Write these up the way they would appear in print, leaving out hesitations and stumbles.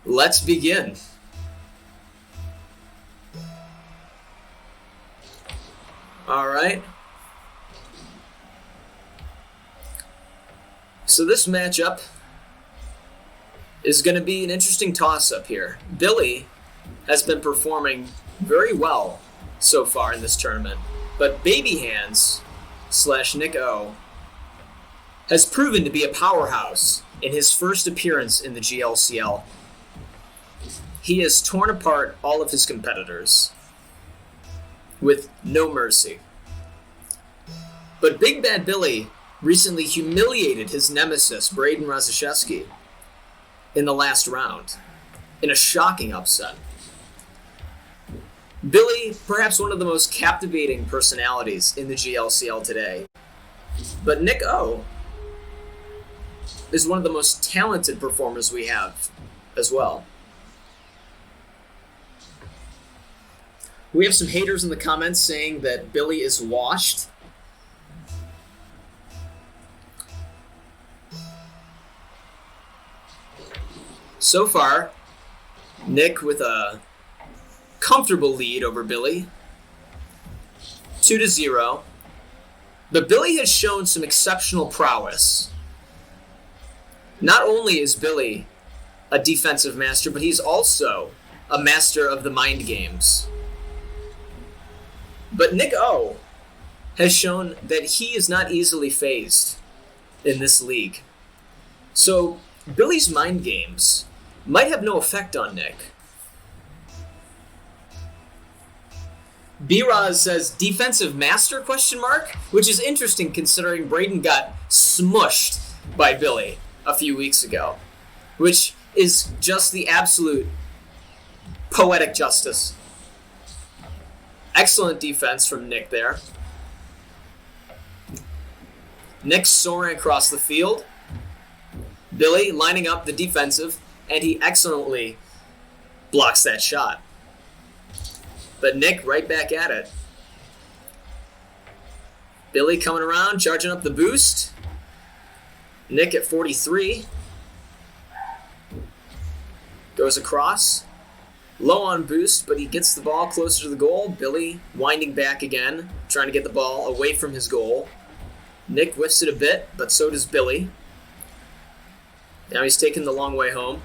Let's begin. All right. So this matchup is going to be an interesting toss-up here. Billy has been performing very well so far in this tournament, but Baby Hands / Nick O has proven to be a powerhouse in his first appearance in the GLCL. He has torn apart all of his competitors with no mercy. But Big Bad Billy recently humiliated his nemesis, Braden Rosciszewski, in the last round, in a shocking upset. Billy, perhaps one of the most captivating personalities in the GLCL today. But Nick O is one of the most talented performers we have as well. We have some haters in the comments saying that Billy is washed. So far, Nick with a comfortable lead over Billy, 2-0. But Billy has shown some exceptional prowess. Not only is Billy a defensive master, but he's also a master of the mind games. But Nick O has shown that he is not easily fazed in this league. So Billy's mind games might have no effect on Nick. B-Roz says defensive master ? Which is interesting considering Braden got smushed by Billy a few weeks ago, which is just the absolute poetic justice. Excellent defense from Nick there. Nick soaring across the field. Billy lining up the defensive, and he excellently blocks that shot. But Nick right back at it. Billy coming around, charging up the boost. Nick at 43. Goes across. Low on boost, but he gets the ball closer to the goal. Billy winding back again, trying to get the ball away from his goal. Nick whiffs it a bit, but so does Billy. Now he's taking the long way home.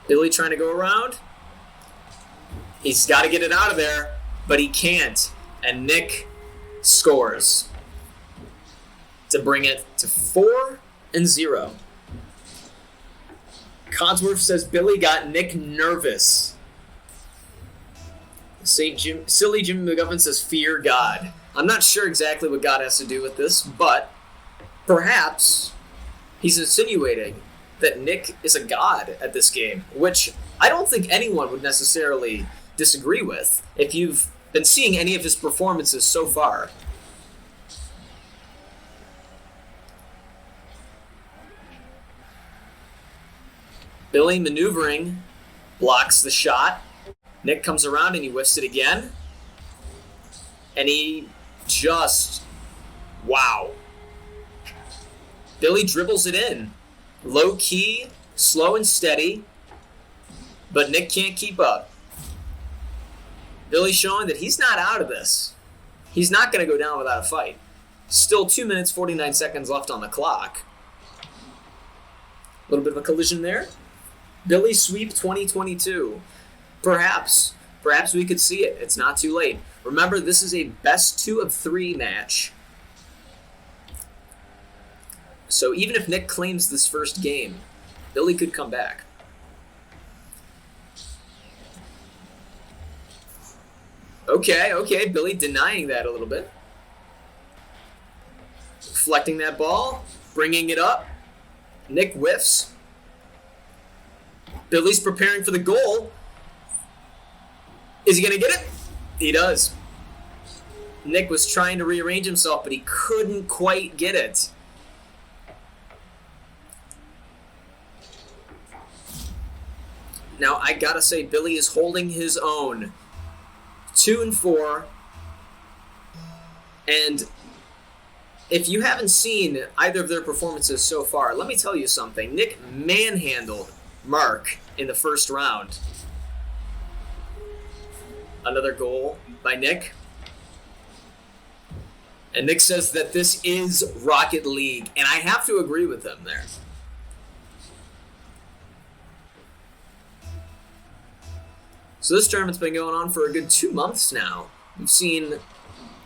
Billy trying to go around. He's got to get it out of there, but he can't. And Nick scores to bring it to 4-0. Codsworth says Billy got Nick nervous. Silly Jimmy McGuffin says fear God. I'm not sure exactly what God has to do with this, but perhaps he's insinuating that Nick is a god at this game, which I don't think anyone would necessarily disagree with if you've been seeing any of his performances so far. Billy maneuvering, blocks the shot. Nick comes around and he whiffs it again. And he just, wow. Billy dribbles it in. Low key, slow and steady, but Nick can't keep up. Billy showing that he's not out of this. He's not going to go down without a fight. Still 2 minutes, 49 seconds left on the clock. A little bit of a collision there. Billy sweep 2022. Perhaps we could see it. It's not too late. Remember, this is a best 2 of 3 match. So even if Nick claims this first game, Billy could come back. Okay, Billy denying that a little bit. Deflecting that ball, bringing it up. Nick whiffs. Billy's preparing for the goal. Is he going to get it? He does. Nick was trying to rearrange himself, but he couldn't quite get it. Now, I gotta say, Billy is holding his own. 2-4. And if you haven't seen either of their performances so far, let me tell you something. Nick manhandled mark in the first round. Another goal by Nick. And Nick says that this is Rocket League, and I have to agree with him there. So this tournament's been going on for a good 2 months now. We've seen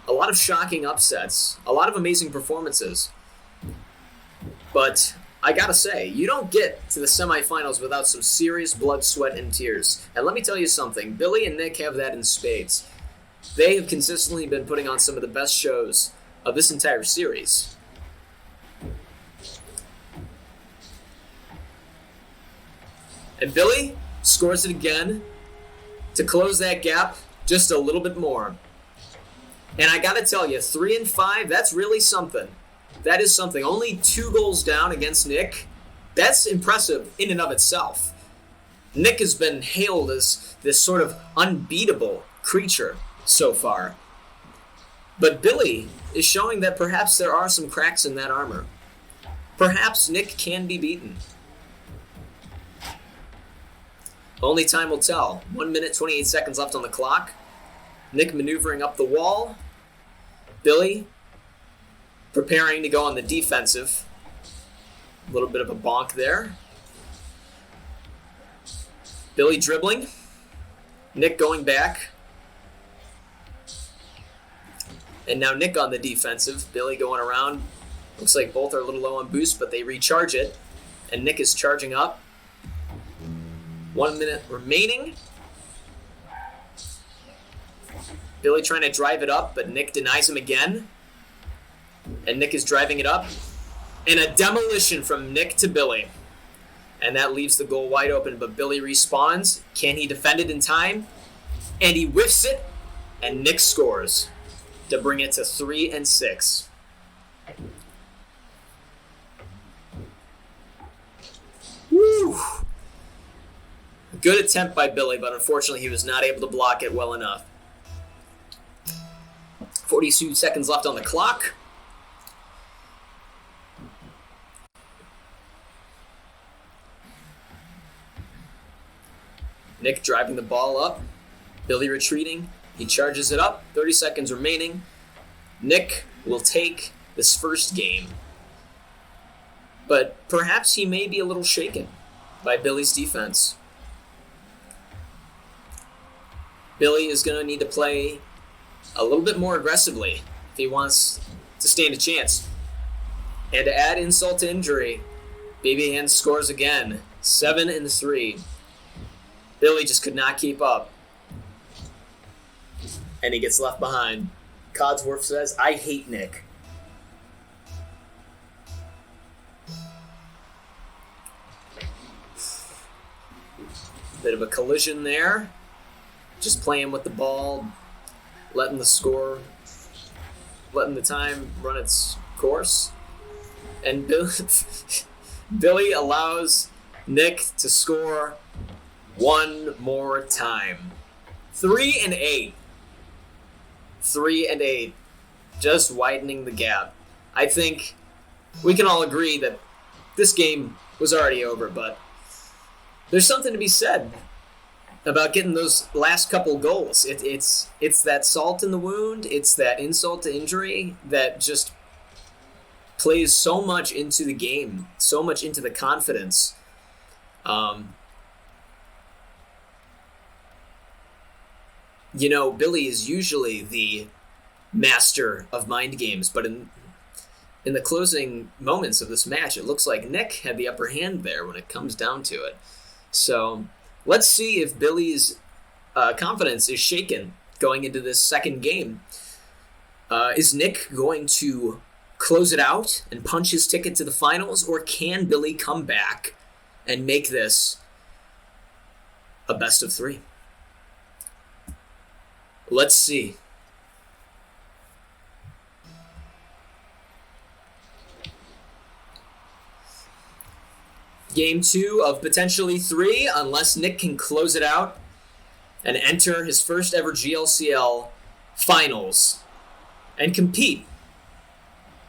a lot of shocking upsets, a lot of amazing performances. But I gotta say, you don't get to the semifinals without some serious blood, sweat, and tears. And let me tell you something, Billy and Nick have that in spades. They have consistently been putting on some of the best shows of this entire series. And Billy scores it again to close that gap just a little bit more. And I gotta tell you, 3 and 5, that's really something. That is something. Only 2 goals down against Nick. That's impressive in and of itself. Nick has been hailed as this sort of unbeatable creature so far. But Billy is showing that perhaps there are some cracks in that armor. Perhaps Nick can be beaten. Only time will tell. 1 minute, 28 seconds left on the clock. Nick maneuvering up the wall. Billy preparing to go on the defensive. A little bit of a bonk there. Billy dribbling. Nick going back. And now Nick on the defensive. Billy going around. Looks like both are a little low on boost, but they recharge it. And Nick is charging up. 1 minute remaining. Billy trying to drive it up, but Nick denies him again. And Nick is driving it up. And a demolition from Nick to Billy. And that leaves the goal wide open, but Billy respawns. Can he defend it in time? And he whiffs it, and Nick scores to bring it to 3 and 6. Woo! Good attempt by Billy, but unfortunately he was not able to block it well enough. 42 seconds left on the clock. Nick driving the ball up. Billy retreating. He charges it up. 30 seconds remaining. Nick will take this first game. But perhaps he may be a little shaken by Billy's defense. Billy is going to need to play a little bit more aggressively if he wants to stand a chance. And to add insult to injury, Baby Hands scores again. 7 and 3. Billy just could not keep up. And he gets left behind. Codsworth says, I hate Nick. Bit of a collision there. Just playing with the ball, letting the time run its course. And Billy allows Nick to score one more time. 3 and 8. 3 and 8. Just widening the gap. I think we can all agree that this game was already over, but there's something to be said about getting those last couple goals. It's that salt in the wound, it's that insult to injury that just plays so much into the game, so much into the confidence. Billy is usually the master of mind games, but in the closing moments of this match, it looks like Nick had the upper hand there when it comes down to it. So let's see if Billy's confidence is shaken going into this second game. Is Nick going to close it out and punch his ticket to the finals, or can Billy come back and make this a best of 3? Let's see. Game 2 of potentially 3, unless Nick can close it out and enter his first ever GLCL finals and compete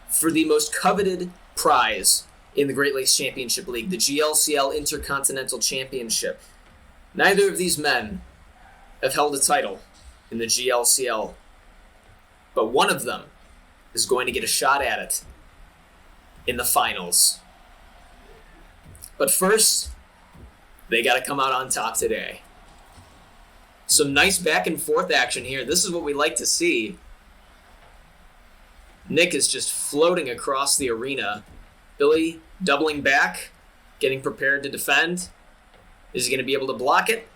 for the most coveted prize in the Great Lakes Championship League, the GLCL Intercontinental Championship. Neither of these men have held a title in the GLCL, but one of them is going to get a shot at it in the finals. But first, they got to come out on top today. Some nice back and forth action here. This is what we like to see. Nick is just floating across the arena. Billy doubling back, getting prepared to defend. Is he going to be able to block it?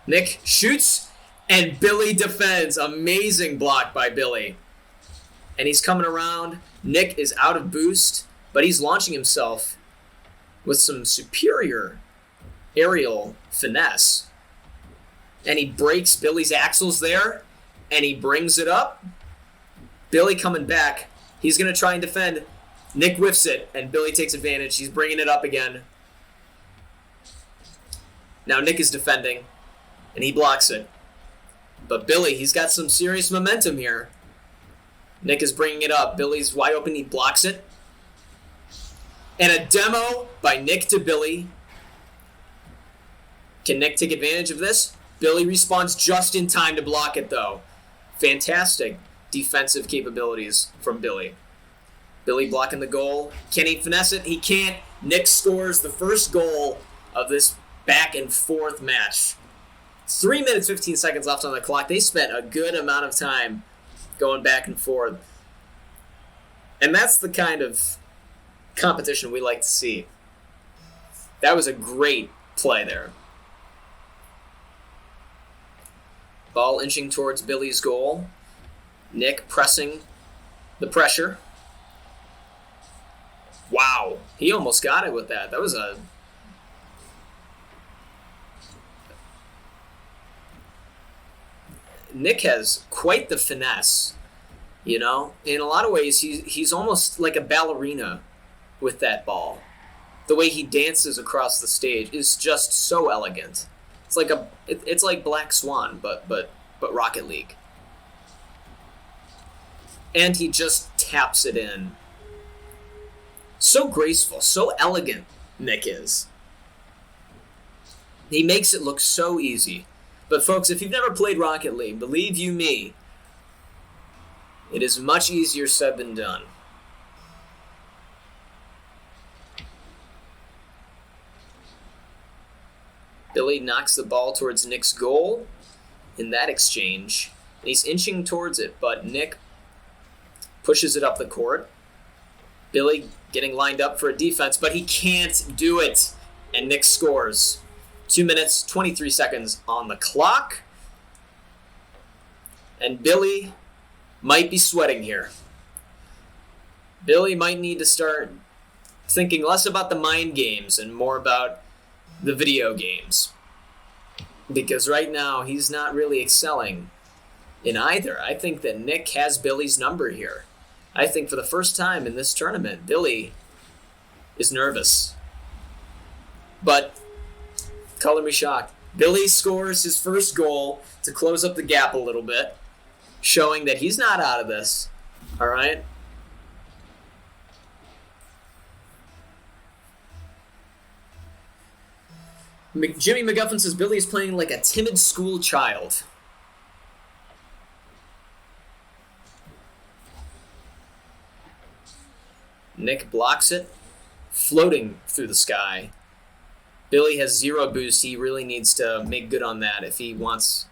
Nick shoots, and Billy defends. Amazing block by Billy. And he's coming around. Nick is out of boost, but he's launching himself with some superior aerial finesse. And he breaks Billy's axles there, and he brings it up. Billy coming back. He's going to try and defend. Nick whiffs it, and Billy takes advantage. He's bringing it up again. Now Nick is defending, and he blocks it. But Billy, he's got some serious momentum here. Nick is bringing it up. Billy's wide open. He blocks it. And a demo by Nick to Billy. Can Nick take advantage of this? Billy responds just in time to block it, though. Fantastic defensive capabilities from Billy. Billy blocking the goal. Can he finesse it? He can't. Nick scores the first goal of this back and forth match. 3 minutes, 15 seconds left on the clock. They spent a good amount of time going back and forth. And that's the kind of competition we like to see. That was a great play there. Ball inching towards Billy's goal. Nick pressing the pressure. Wow, he almost got it with that. That was a... Nick has quite the finesse, you know? In a lot of ways, he's almost like a ballerina with that ball. The way he dances across the stage is just so elegant. It's like Black Swan, but Rocket League. And he just taps it in. So graceful, so elegant, Nick is. He makes it look so easy. But folks, if you've never played Rocket League, believe you me, it is much easier said than done. Billy knocks the ball towards Nick's goal in that exchange. And he's inching towards it, but Nick pushes it up the court. Billy getting lined up for a defense, but he can't do it. And Nick scores. 2 minutes, 23 seconds on the clock. And Billy might be sweating here. Billy might need to start thinking less about the mind games and more about the video games. Because right now, he's not really excelling in either. I think that Nick has Billy's number here. I think for the first time in this tournament, Billy is nervous. But color me shocked. Billy scores his first goal to close up the gap a little bit, showing that he's not out of this. All right? Jimmy McGuffin says Billy is playing like a timid school child. Nick blocks it, floating through the sky. Billy has zero boost. He really needs to make good on that if he wants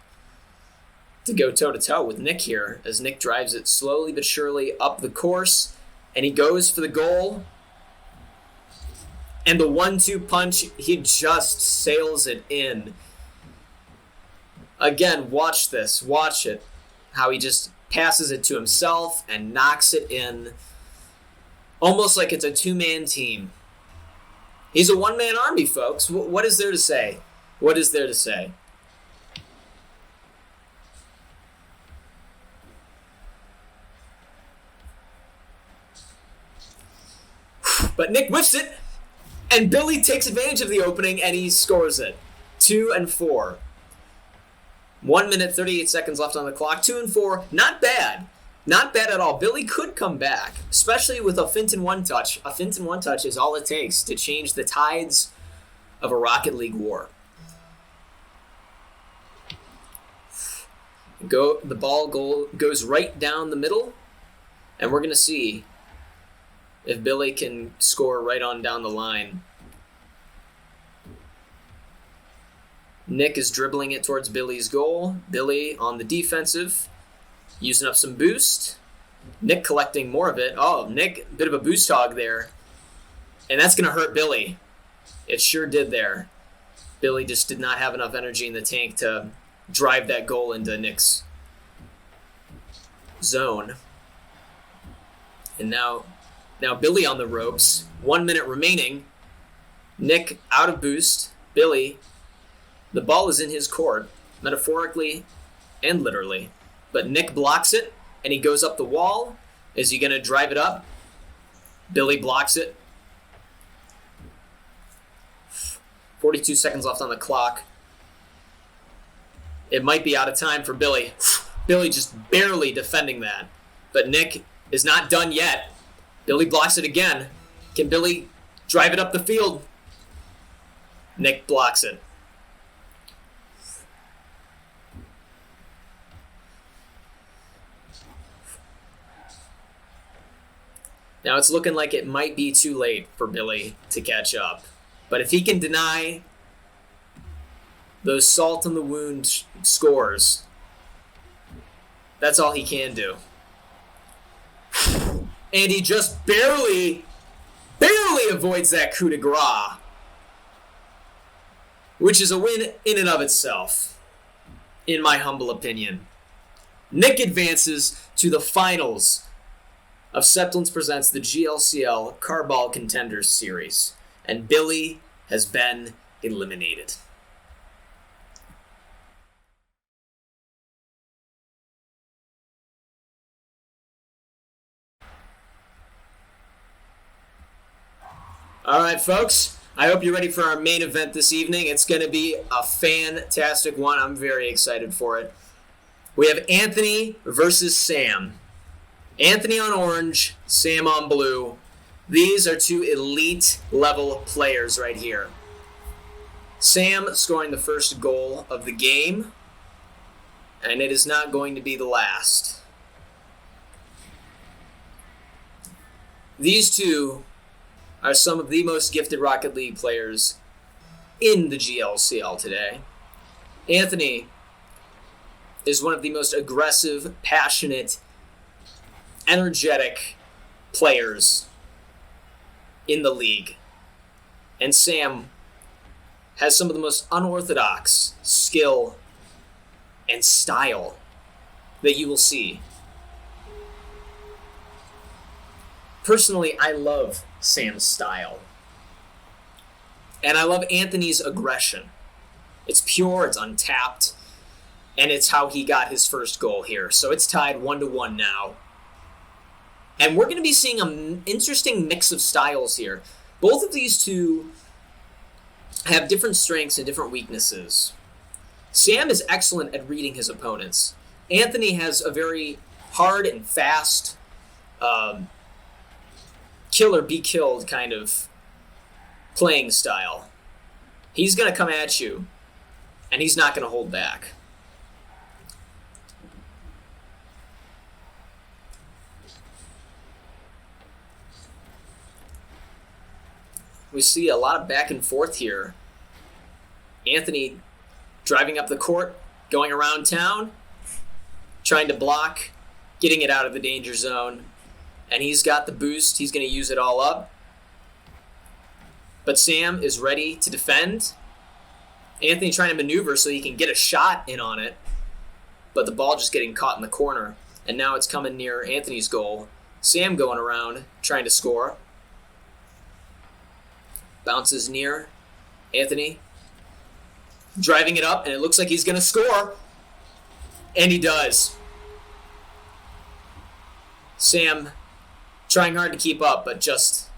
to go toe-to-toe with Nick here, as Nick drives it slowly but surely up the course, and he goes for the goal. And the 1-2 punch, he just sails it in. Again, watch this. Watch it. How he just passes it to himself and knocks it in. Almost like it's a two-man team. He's a one-man army, folks. What is there to say? What is there to say? But Nick whiffs it, and Billy takes advantage of the opening, and he scores it. 2-4. 1 minute, 38 seconds left on the clock. 2-4, not bad. Not bad at all. Billy could come back, especially with a Finton one-touch. A Finton one-touch is all it takes to change the tides of a Rocket League war. The ball goes right down the middle, and we're going to see if Billy can score right on down the line. Nick is dribbling it towards Billy's goal. Billy on the defensive, using up some boost. Nick collecting more of it. Oh, Nick, a bit of a boost hog there. And that's going to hurt Billy. It sure did there. Billy just did not have enough energy in the tank to drive that goal into Nick's zone. And now Billy on the ropes. 1 minute remaining. Nick out of boost. Billy, the ball is in his court, metaphorically and literally. But Nick blocks it, and he goes up the wall. Is he going to drive it up? Billy blocks it. 42 seconds left on the clock. It might be out of time for Billy. Billy just barely defending that. But Nick is not done yet. Billy blocks it again. Can Billy drive it up the field? Nick blocks it. Now it's looking like it might be too late for Billy to catch up. But if he can deny those salt in the wound scores, that's all he can do. And he just barely avoids that coup de grace, which is a win in and of itself, in my humble opinion. Nick advances to the finals of Septilence Presents the GLCL Carball Contenders Series, and Billy has been eliminated. All right, folks, I hope you're ready for our main event this evening. It's going to be a fantastic one. I'm very excited for it. We have Anthony versus Sam. Anthony on orange, Sam on blue. These are two elite level players right here. Sam scoring the first goal of the game, and it is not going to be the last. These two are some of the most gifted Rocket League players in the GLCL today. Anthony is one of the most aggressive, passionate, energetic players in the league. And Sam has some of the most unorthodox skill and style that you will see. Personally, I love Sam's style. And I love Anthony's aggression. It's pure, it's untapped, and it's how he got his first goal here. So it's tied 1-1 now. And we're going to be seeing an interesting mix of styles here. Both of these two have different strengths and different weaknesses. Sam is excellent at reading his opponents. Anthony has a very hard and fast, kill or be killed kind of playing style. He's going to come at you, and he's not going to hold back. We see a lot of back and forth here. Anthony driving up the court, going around town, trying to block, getting it out of the danger zone. And he's got the boost. He's going to use it all up. But Sam is ready to defend. Anthony trying to maneuver so he can get a shot in on it. But the ball just getting caught in the corner. And now it's coming near Anthony's goal. Sam going around, trying to score. Bounces near Anthony. Driving it up, and it looks like he's going to score. And he does. Sam trying hard to keep up, but just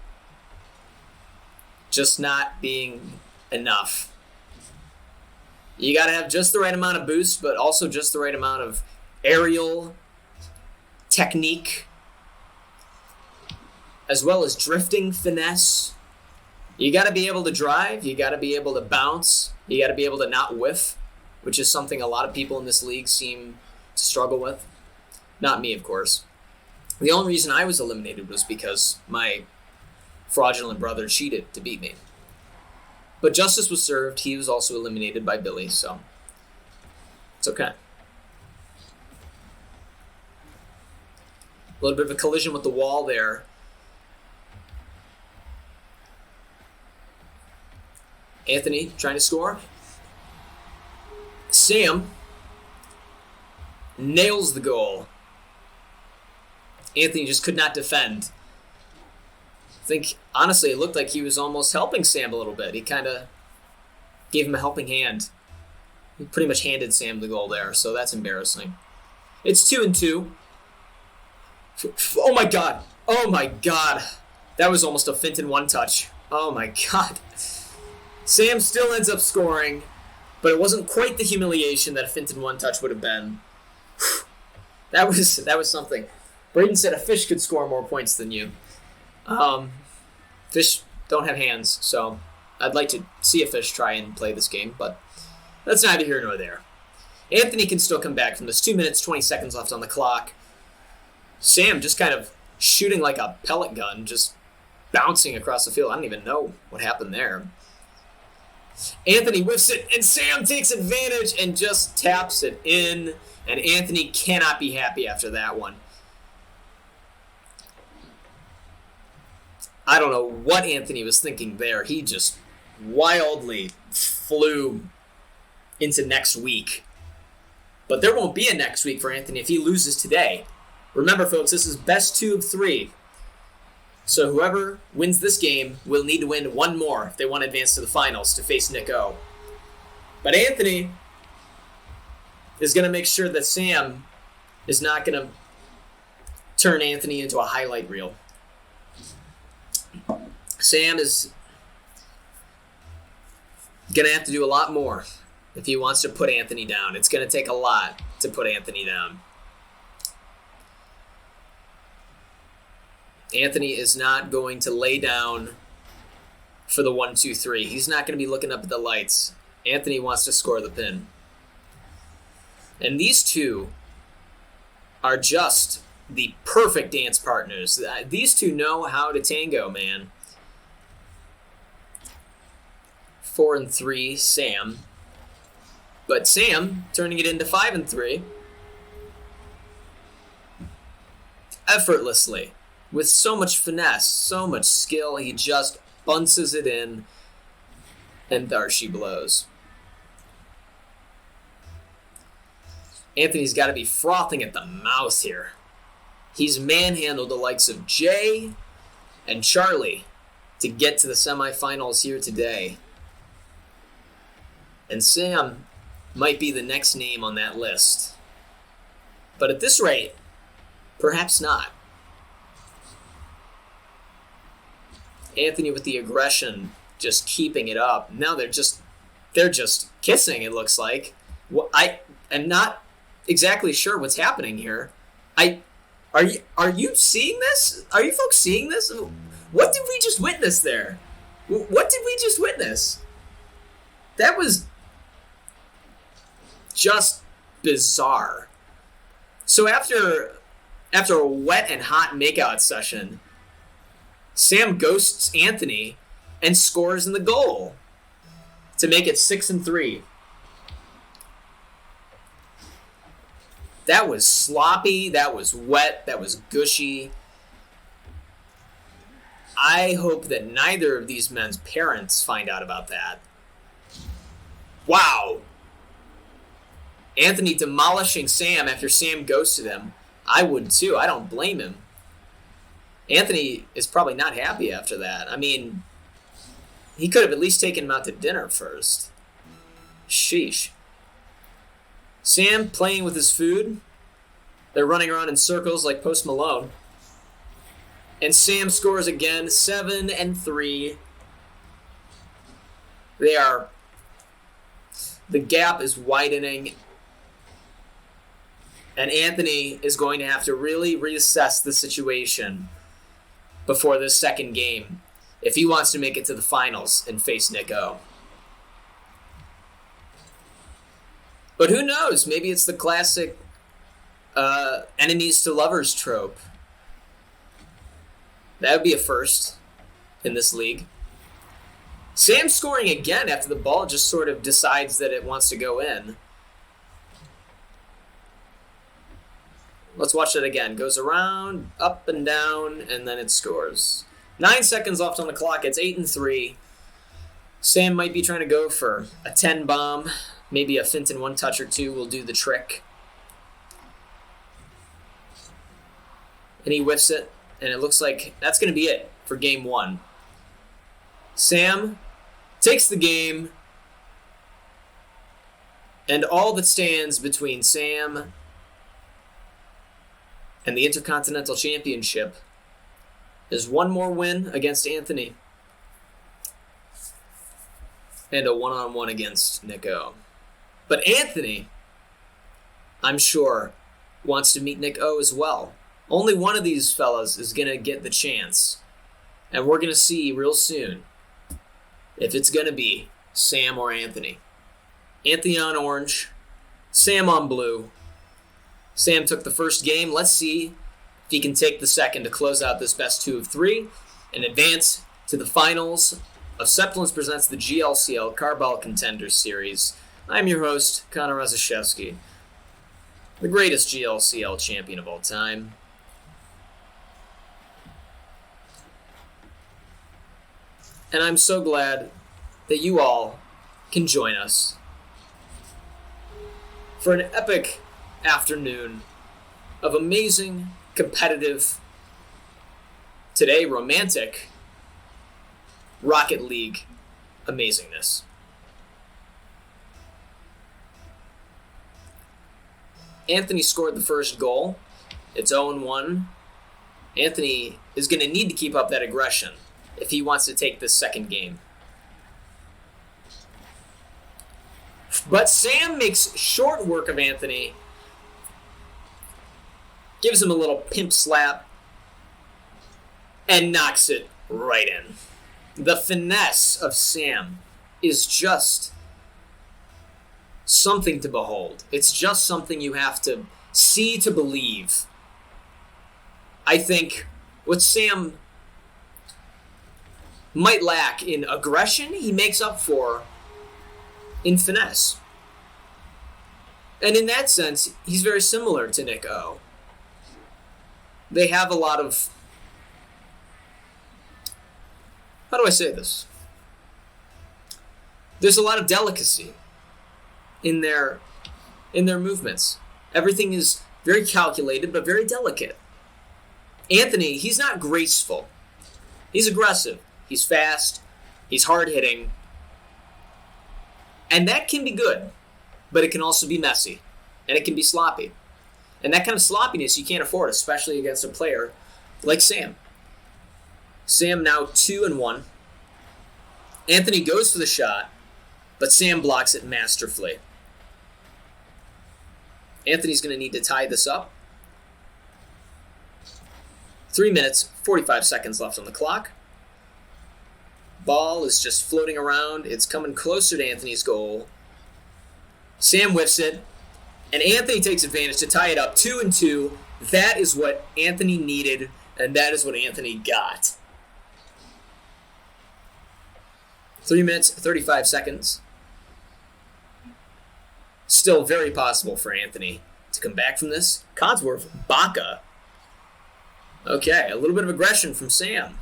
not being enough. You got to have just the right amount of boost, but also just the right amount of aerial technique, as well as drifting finesse. You got to be able to drive. You got to be able to bounce. You got to be able to not whiff, which is something a lot of people in this league seem to struggle with. Not me, of course. The only reason I was eliminated was because my fraudulent brother cheated to beat me. But justice was served. He was also eliminated by Billy, so it's okay. A little bit of a collision with the wall there. Anthony trying to score. Sam nails the goal. Anthony just could not defend. I think, honestly, it looked like he was almost helping Sam a little bit. He kind of gave him a helping hand. He pretty much handed Sam the goal there, so that's embarrassing. It's 2-2. Oh my god. Oh my god. That was almost a Finton one-touch. Oh my god. Sam still ends up scoring, but it wasn't quite the humiliation that a Finton one-touch would have been. That was something. Braden said a fish could score more points than you. Fish don't have hands, so I'd like to see a fish try and play this game, but that's neither here nor there. Anthony can still come back from this. 2 minutes, 20 seconds left on the clock. Sam just kind of shooting like a pellet gun, just bouncing across the field. I don't even know what happened there. Anthony whiffs it, and Sam takes advantage and just taps it in, and Anthony cannot be happy after that one. I don't know what Anthony was thinking there. He just wildly flew into next week. But there won't be a next week for Anthony if he loses today. Remember, folks, this is best 2 of 3. So whoever wins this game will need to win one more if they want to advance to the finals to face Nick O. But Anthony is going to make sure that Sam is not going to turn Anthony into a highlight reel. Sam is going to have to do a lot more if he wants to put Anthony down. It's going to take a lot to put Anthony down. Anthony is not going to lay down for the 1-2-3. He's not going to be looking up at the lights. Anthony wants to score the pin. And these two are just the perfect dance partners. These two know how to tango, man. 4-3, Sam. But Sam turning it into 5-3 effortlessly. With so much finesse, so much skill, he just bunces it in, and there she blows. Anthony's got to be frothing at the mouth here. He's manhandled the likes of Jay and Charlie to get to the semifinals here today. And Sam might be the next name on that list. But at this rate, perhaps not. Anthony with the aggression, just keeping it up. Now they're just kissing, it looks like. Well, I am not exactly sure what's happening here. Are you seeing this? Are you folks seeing this? What did we just witness there? What did we just witness? That was just bizarre. So after a wet and hot makeout session, Sam ghosts Anthony and scores in the goal to make it 6-3. That was sloppy, that was wet, that was gushy. I hope that neither of these men's parents find out about that. Wow. Anthony demolishing Sam after Sam ghosted him. I would too. I don't blame him. Anthony is probably not happy after that. I mean, he could have at least taken him out to dinner first. Sheesh. Sam playing with his food. They're running around in circles like Post Malone. And Sam scores again, 7-3. The gap is widening. And Anthony is going to have to really reassess the situation before this second game if he wants to make it to the finals and face Nick O. But who knows? Maybe it's the classic enemies to lovers trope. That would be a first in this league. Sam scoring again after the ball just sort of decides that it wants to go in. Let's watch that again. Goes around, up and down, and then it scores. 9 seconds left on the clock. It's 8-3. Sam might be trying to go for a 10 bomb. Maybe a fint and one touch or two will do the trick. And he whiffs it, and it looks like that's going to be it for game one. Sam takes the game, and all that stands between Sam and the Intercontinental Championship is one more win against Anthony and a one-on-one against Nick O. But Anthony, I'm sure, wants to meet Nick O as well. Only one of these fellas is going to get the chance. And we're going to see real soon if it's going to be Sam or Anthony. Anthony on orange, Sam on blue. Sam took the first game. Let's see if he can take the second to close out this best 2 of 3 and advance to the finals of Septilence Presents the GLCL Carball Contender Series. I'm your host, Connor Rosciszewski, the greatest GLCL champion of all time. And I'm so glad that you all can join us for an epic afternoon of amazing, competitive, today romantic Rocket League amazingness. Anthony scored the first goal. It's 0-1. Anthony is going to need to keep up that aggression if he wants to take this second game. But Sam makes short work of Anthony, gives him a little pimp slap, and knocks it right in. The finesse of Sam is just something to behold. It's just something you have to see to believe. I think what Sam might lack in aggression, he makes up for in finesse. And in that sense, he's very similar to Nick O. They have a lot of... How do I say this? There's a lot of delicacy in their movements. Everything is very calculated, but very delicate. Anthony, he's not graceful. He's aggressive. He's fast. He's hard-hitting. And that can be good, but it can also be messy. And it can be sloppy. And that kind of sloppiness you can't afford, especially against a player like Sam. Sam now 2-1. Anthony goes for the shot, but Sam blocks it masterfully. Anthony's going to need to tie this up. 3 minutes, 45 seconds left on the clock. Ball is just floating around. It's coming closer to Anthony's goal. Sam whiffs it, and Anthony takes advantage to tie it up 2-2. That is what Anthony needed, and that is what Anthony got. 3 minutes, 35 seconds. Still very possible for Anthony to come back from this. Codsworth, Baca. Okay, a little bit of aggression from Sam.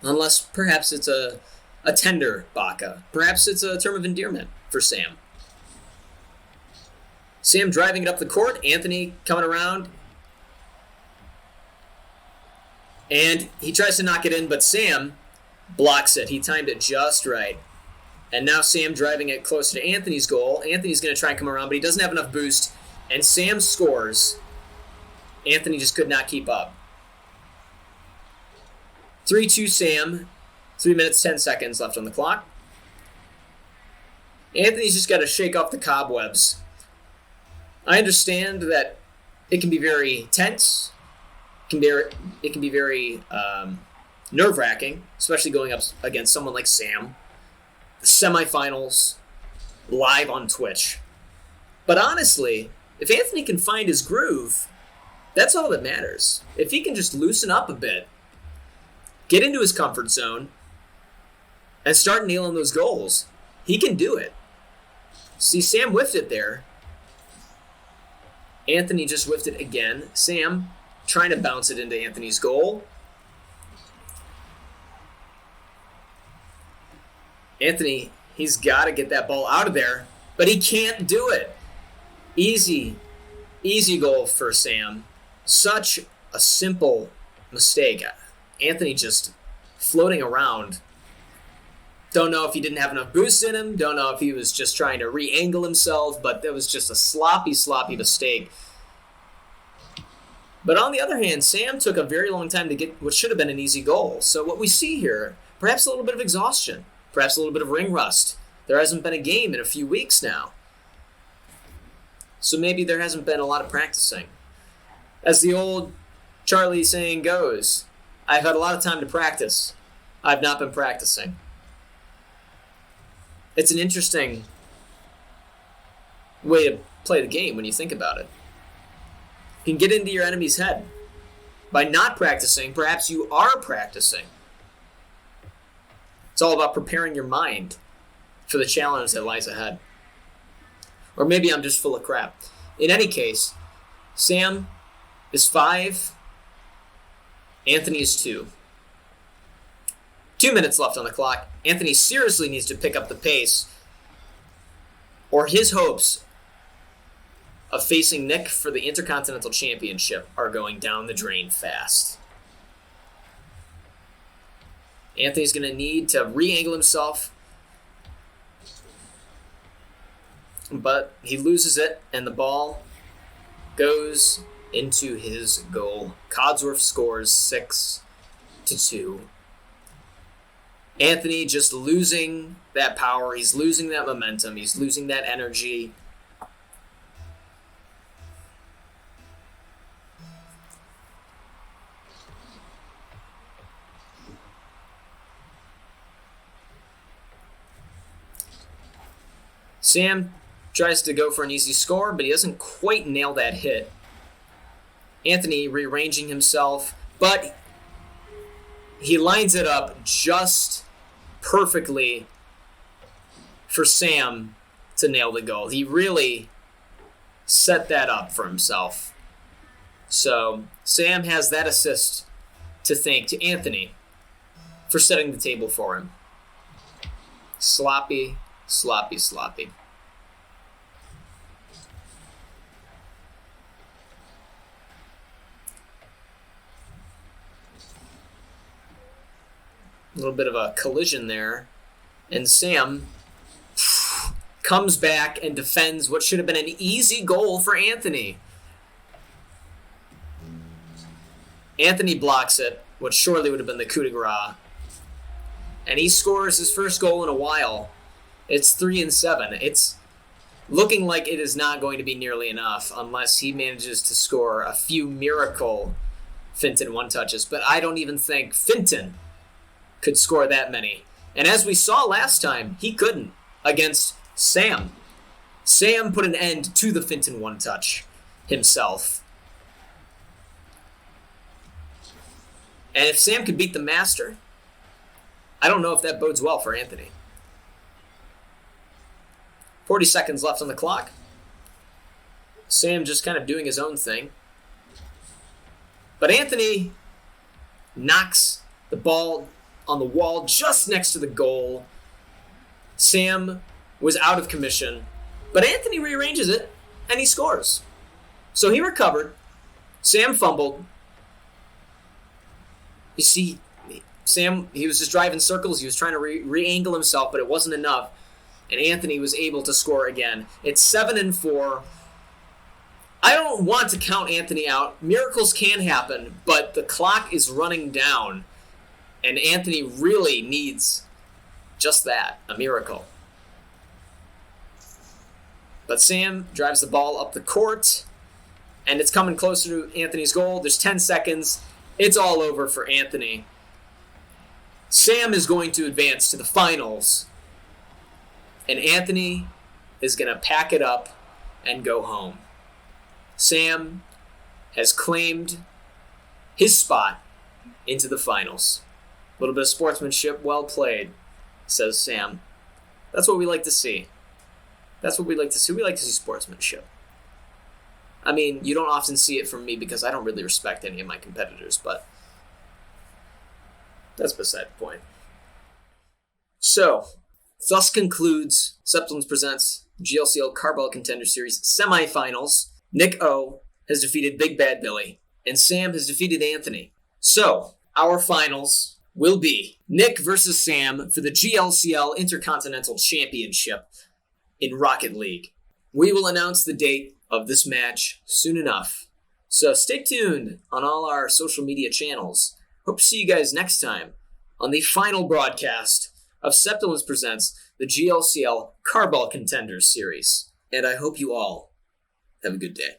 Unless perhaps it's a tender Baca. Perhaps it's a term of endearment for Sam. Sam driving it up the court. Anthony coming around. And he tries to knock it in, but Sam blocks it. He timed it just right. And now Sam driving it closer to Anthony's goal. Anthony's going to try and come around, but he doesn't have enough boost. And Sam scores. Anthony just could not keep up. 3-2 Sam. 3 minutes, 10 seconds left on the clock. Anthony's just got to shake off the cobwebs I understand that it can be very tense. It can be very nerve-wracking, especially going up against someone like Sam. The semifinals, live on Twitch. But honestly, if Anthony can find his groove, that's all that matters. If he can just loosen up a bit, get into his comfort zone, and start nailing those goals, he can do it. See, Sam whiffed it there. Anthony just whiffed it again. Sam trying to bounce it into Anthony's goal. Anthony, he's got to get that ball out of there, but he can't do it. Easy goal for Sam. Such a simple mistake. Anthony just floating around. Don't know if he didn't have enough boost in him. Don't know if he was just trying to re-angle himself, but that was just a sloppy mistake. But on the other hand, Sam took a very long time to get what should have been an easy goal. So what we see here, perhaps a little bit of exhaustion, perhaps a little bit of ring rust. There hasn't been a game in a few weeks now. So maybe there hasn't been a lot of practicing. As the old Charlie saying goes, I've had a lot of time to practice. I've not been practicing. It's an interesting way to play the game when you think about it. You can get into your enemy's head. By not practicing, perhaps you are practicing. It's all about preparing your mind for the challenge that lies ahead. Or maybe I'm just full of crap. In any case, Sam is 5, Anthony is 2. 2 minutes left on the clock. Anthony seriously needs to pick up the pace, or his hopes of facing Nick for the Intercontinental Championship are going down the drain fast. Anthony's going to need to re-angle himself, but he loses it, and the ball goes into his goal. Codsworth scores 6-2. Anthony just losing that power. He's losing that momentum. He's losing that energy. Sam tries to go for an easy score, but he doesn't quite nail that hit. Anthony rearranging himself, but he lines it up just perfectly for Sam to nail the goal. He really set that up for himself. So Sam has that assist to thank to Anthony for setting the table for him. Sloppy. A little bit of a collision there. And Sam comes back and defends what should have been an easy goal for Anthony. Anthony blocks it, what surely would have been the coup de grace. And he scores his first goal in a while. It's 3-7. It's looking like it is not going to be nearly enough unless he manages to score a few miracle Finton one-touches. But I don't even think Finton could score that many. And as we saw last time, he couldn't against Sam. Sam put an end to the Finton one-touch himself. And if Sam could beat the master, I don't know if that bodes well for Anthony. 40 seconds left on the clock. Sam just kind of doing his own thing. But Anthony knocks the ball on the wall just next to the goal. Sam was out of commission, but Anthony rearranges it, and he scores. So he recovered. Sam fumbled. You see, Sam, he was just driving circles. He was trying to re-angle himself, but it wasn't enough. And Anthony was able to score again. It's 7-4. I don't want to count Anthony out. Miracles can happen, but the clock is running down. And Anthony really needs just that, a miracle. But Sam drives the ball up the court, and it's coming closer to Anthony's goal. There's 10 seconds. It's all over for Anthony. Sam is going to advance to the finals, and Anthony is going to pack it up and go home. Sam has claimed his spot into the finals. A little bit of sportsmanship, well played, says Sam. That's what we like to see. That's what we like to see. We like to see sportsmanship. I mean, you don't often see it from me because I don't really respect any of my competitors, but that's beside the point. So, thus concludes Septilence Presents GLCL Carball Contender Series Semifinals. Nick O has defeated Big Bad Billy, and Sam has defeated Anthony. So, our finals will be Nick versus Sam for the GLCL Intercontinental Championship in Rocket League. We will announce the date of this match soon enough. So stay tuned on all our social media channels. Hope to see you guys next time on the final broadcast of Septilence Presents the GLCL Carball Contenders series. And I hope you all have a good day.